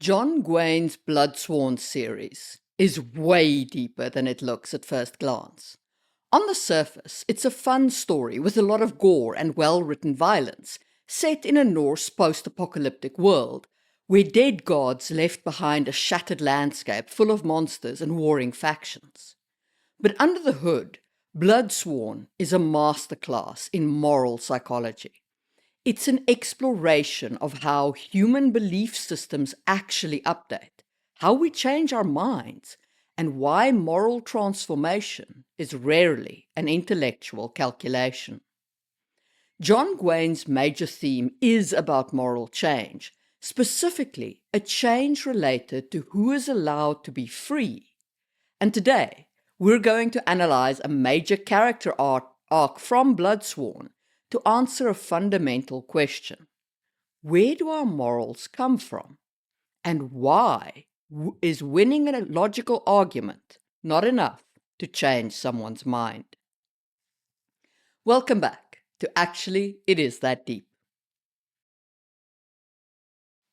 John Gwynne's Bloodsworn series is way deeper than it looks at first glance. On the surface, it's a fun story with a lot of gore and well-written violence, set in a Norse post-apocalyptic world, where dead gods left behind a shattered landscape full of monsters and warring factions. But under the hood, Bloodsworn is a masterclass in moral psychology. It's an exploration of how human belief systems actually update, how we change our minds, and why moral transformation is rarely an intellectual calculation. John Gwynne's major theme is about moral change, specifically a change related to who is allowed to be free. And today, we're going to analyze a major character arc from Bloodsworn to answer a fundamental question. Where do our morals come from? And why is winning a logical argument not enough to change someone's mind? Welcome back to Actually It Is That Deep.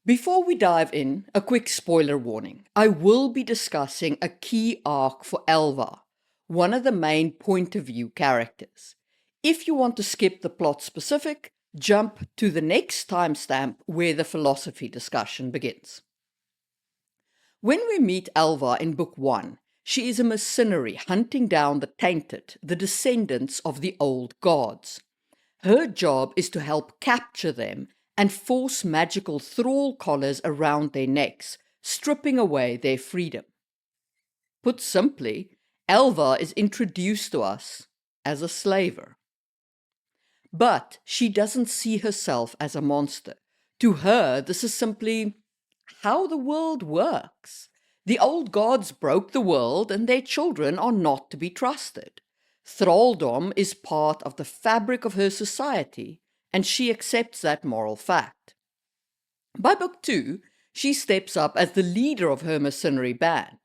Before we dive in, a quick spoiler warning. I will be discussing a key arc for Elvar, one of the main point of view characters. If you want to skip the plot specific, jump to the next timestamp where the philosophy discussion begins. When we meet Elvar in Book 1, she is a mercenary hunting down the tainted, the descendants of the old gods. Her job is to help capture them and force magical thrall collars around their necks, stripping away their freedom. Put simply, Elvar is introduced to us as a slaver. But she doesn't see herself as a monster. To her, this is simply how the world works. The old gods broke the world, and their children are not to be trusted. Thraldom is part of the fabric of her society, and she accepts that moral fact. By Book 2, she steps up as the leader of her mercenary band,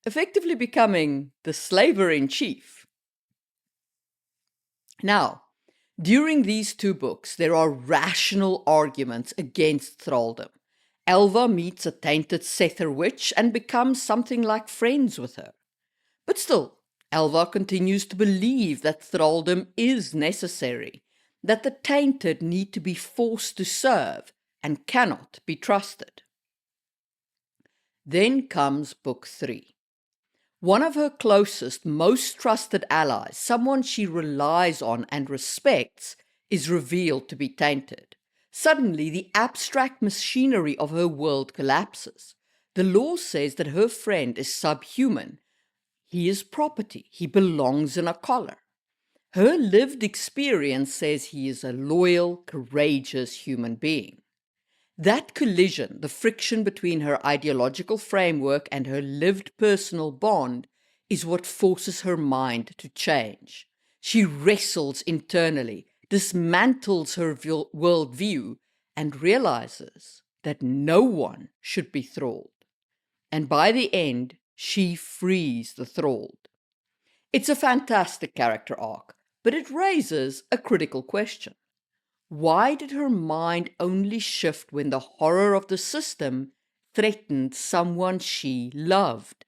effectively becoming the slaver-in-chief. Now, during these two books, there are rational arguments against thraldom. Elvar meets a tainted Sether witch and becomes something like friends with her. But still, Elvar continues to believe that thraldom is necessary, that the tainted need to be forced to serve and cannot be trusted. Then comes Book 3. One of her closest, most trusted allies, someone she relies on and respects, is revealed to be tainted. Suddenly, the abstract machinery of her world collapses. The law says that her friend is subhuman. He is property. He belongs in a collar. Her lived experience says he is a loyal, courageous human being. That collision, the friction between her ideological framework and her lived personal bond, is what forces her mind to change. She wrestles internally, dismantles her worldview, and realizes that no one should be thralled. And by the end, she frees the thralled. It's a fantastic character arc, but it raises a critical question. Why did her mind only shift when the horror of the system threatened someone she loved?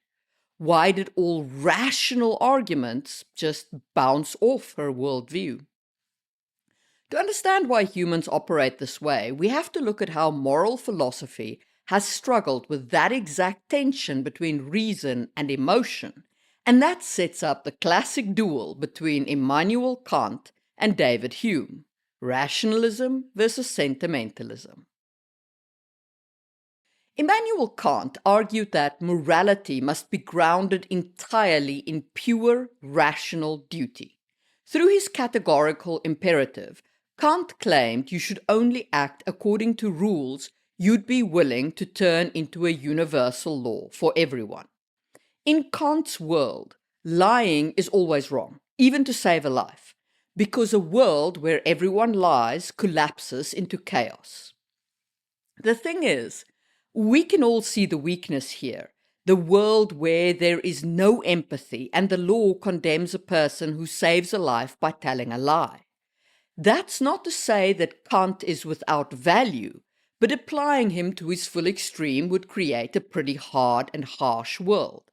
Why did all rational arguments just bounce off her worldview? To understand why humans operate this way, we have to look at how moral philosophy has struggled with that exact tension between reason and emotion, and that sets up the classic duel between Immanuel Kant and David Hume. Rationalism versus sentimentalism. Immanuel Kant argued that morality must be grounded entirely in pure rational duty. Through his categorical imperative, Kant claimed you should only act according to rules you'd be willing to turn into a universal law for everyone. In Kant's world, lying is always wrong, even to save a life, because a world where everyone lies collapses into chaos. The thing is, we can all see the weakness here, the world where there is no empathy and the law condemns a person who saves a life by telling a lie. That's not to say that Kant is without value, but applying him to his full extreme would create a pretty hard and harsh world.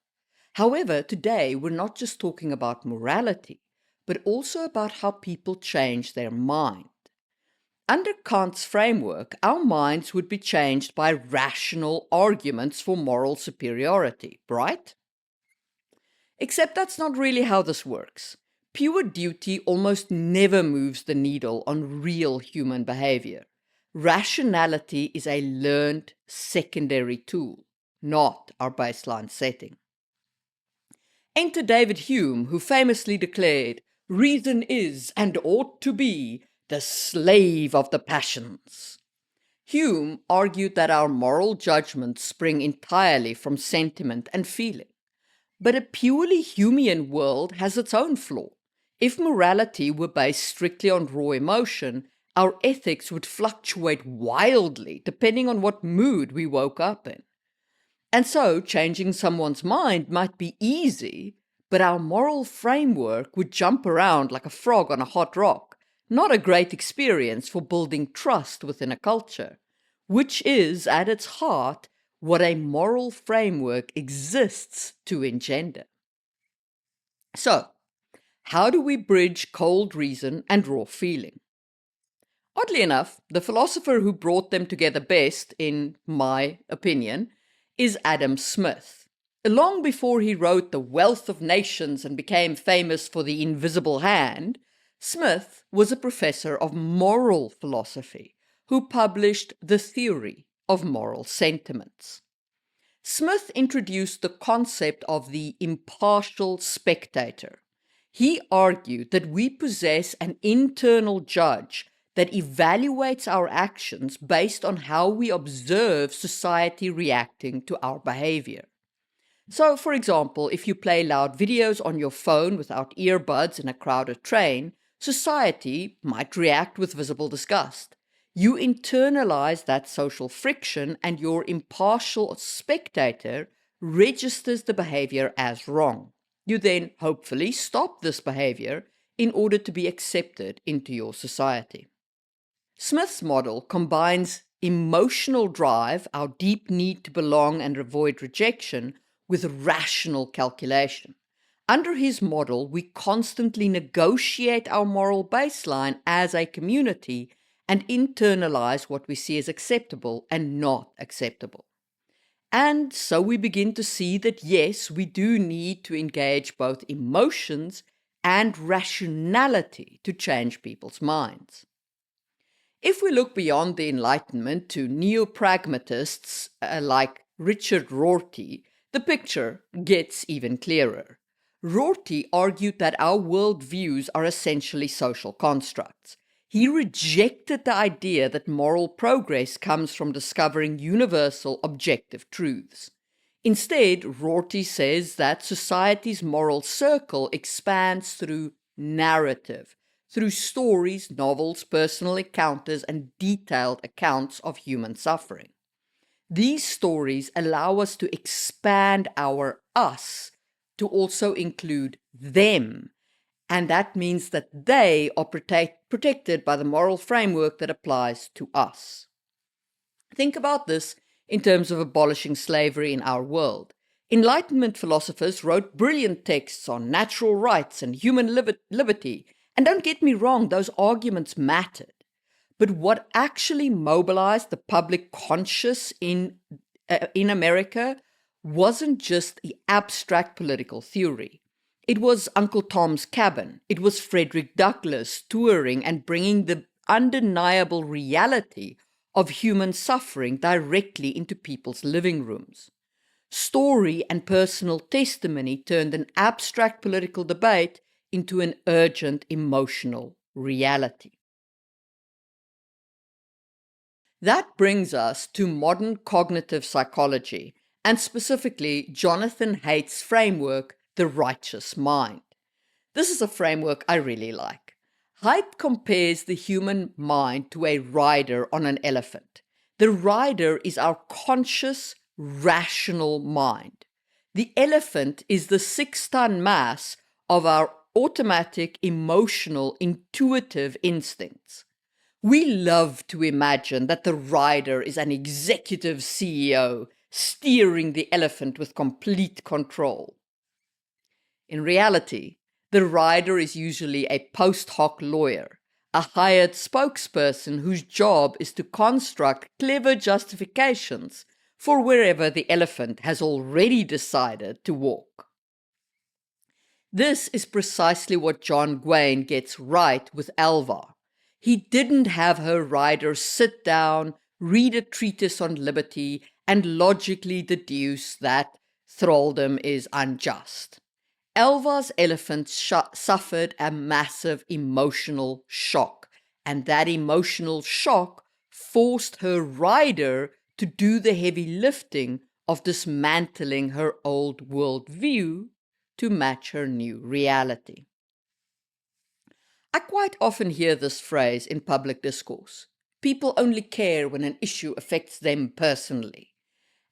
However, today we're not just talking about morality, but also about how people change their mind. Under Kant's framework, our minds would be changed by rational arguments for moral superiority, right? Except that's not really how this works. Pure duty almost never moves the needle on real human behavior. Rationality is a learned secondary tool, not our baseline setting. Enter David Hume, who famously declared, "Reason is, and ought to be, the slave of the passions." Hume argued that our moral judgments spring entirely from sentiment and feeling. But a purely Humean world has its own flaw. If morality were based strictly on raw emotion, our ethics would fluctuate wildly depending on what mood we woke up in. And so, changing someone's mind might be easy, but our moral framework would jump around like a frog on a hot rock. Not a great experience for building trust within a culture, which is, at its heart, what a moral framework exists to engender. So, how do we bridge cold reason and raw feeling? Oddly enough, the philosopher who brought them together best, in my opinion, is Adam Smith. Long before he wrote The Wealth of Nations and became famous for The Invisible Hand, Smith was a professor of moral philosophy who published The Theory of Moral Sentiments. Smith introduced the concept of the impartial spectator. He argued that we possess an internal judge that evaluates our actions based on how we observe society reacting to our behavior. So, for example, if you play loud videos on your phone without earbuds in a crowded train, society might react with visible disgust. You internalize that social friction, and your impartial spectator registers the behavior as wrong. You then hopefully stop this behavior in order to be accepted into your society. Smith's model combines emotional drive, our deep need to belong and avoid rejection, with rational calculation. Under his model, we constantly negotiate our moral baseline as a community and internalize what we see as acceptable and not acceptable. And so we begin to see that yes, we do need to engage both emotions and rationality to change people's minds. If we look beyond the Enlightenment to neo-pragmatists like Richard Rorty, the picture gets even clearer. Rorty argued that our worldviews are essentially social constructs. He rejected the idea that moral progress comes from discovering universal objective truths. Instead, Rorty says that society's moral circle expands through narrative, through stories, novels, personal encounters, and detailed accounts of human suffering. These stories allow us to expand our us to also include them, and that means that they are protected by the moral framework that applies to us. Think about this in terms of abolishing slavery in our world. Enlightenment philosophers wrote brilliant texts on natural rights and human liberty. And don't get me wrong, those arguments mattered. But what actually mobilized the public conscious in America wasn't just the abstract political theory. It was Uncle Tom's Cabin. It was Frederick Douglass touring and bringing the undeniable reality of human suffering directly into people's living rooms. Story and personal testimony turned an abstract political debate into an urgent emotional reality. That brings us to modern cognitive psychology, and specifically Jonathan Haidt's framework, the righteous mind. This is a framework I really like. Haidt compares the human mind to a rider on an elephant. The rider is our conscious, rational mind. The elephant is the 6-ton mass of our automatic, emotional, intuitive instincts. We love to imagine that the rider is an executive CEO steering the elephant with complete control. In reality, the rider is usually a post hoc lawyer, a hired spokesperson whose job is to construct clever justifications for wherever the elephant has already decided to walk. This is precisely what John Gwynne gets right with Elvar. He didn't have her rider sit down, read a treatise on liberty, and logically deduce that thraldom is unjust. Elvar's elephant suffered a massive emotional shock, and that emotional shock forced her rider to do the heavy lifting of dismantling her old worldview to match her new reality. I quite often hear this phrase in public discourse. People only care when an issue affects them personally.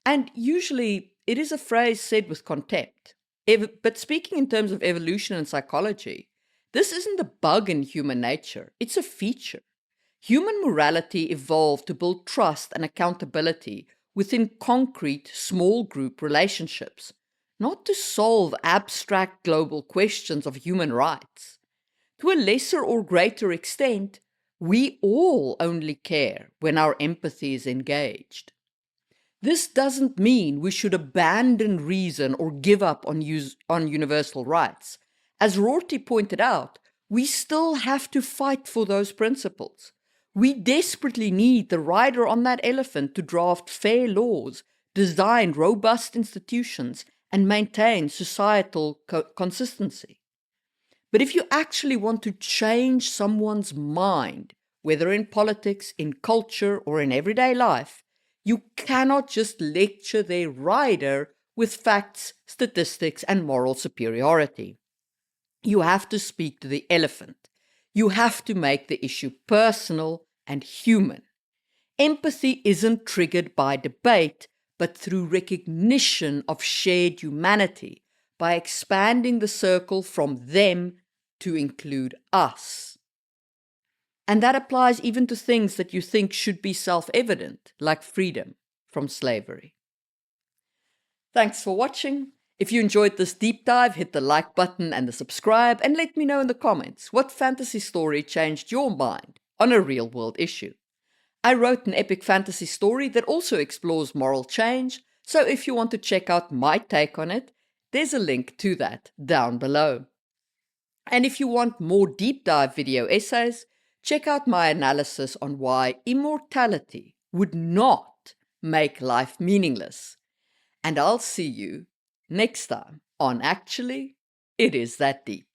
And usually it is a phrase said with contempt. But speaking in terms of evolution and psychology, this isn't a bug in human nature, it's a feature. Human morality evolved to build trust and accountability within concrete, small group relationships, not to solve abstract global questions of human rights. To a lesser or greater extent, we all only care when our empathy is engaged. This doesn't mean we should abandon reason or give up on universal rights. As Rorty pointed out, we still have to fight for those principles. We desperately need the rider on that elephant to draft fair laws, design robust institutions, and maintain societal consistency. But if you actually want to change someone's mind, whether in politics, in culture, or in everyday life, you cannot just lecture their rider with facts, statistics, and moral superiority. You have to speak to the elephant. You have to make the issue personal and human. Empathy isn't triggered by debate, but through recognition of shared humanity, by expanding the circle from them to include us. And that applies even to things that you think should be self-evident, like freedom from slavery. Thanks for watching. If you enjoyed this deep dive, hit the like button and the subscribe, and let me know in the comments what fantasy story changed your mind on a real-world issue. I wrote an epic fantasy story that also explores moral change, so if you want to check out my take on it, there's a link to that down below. And if you want more deep dive video essays, check out my analysis on why immortality would not make life meaningless. And I'll see you next time on Actually, It Is That Deep.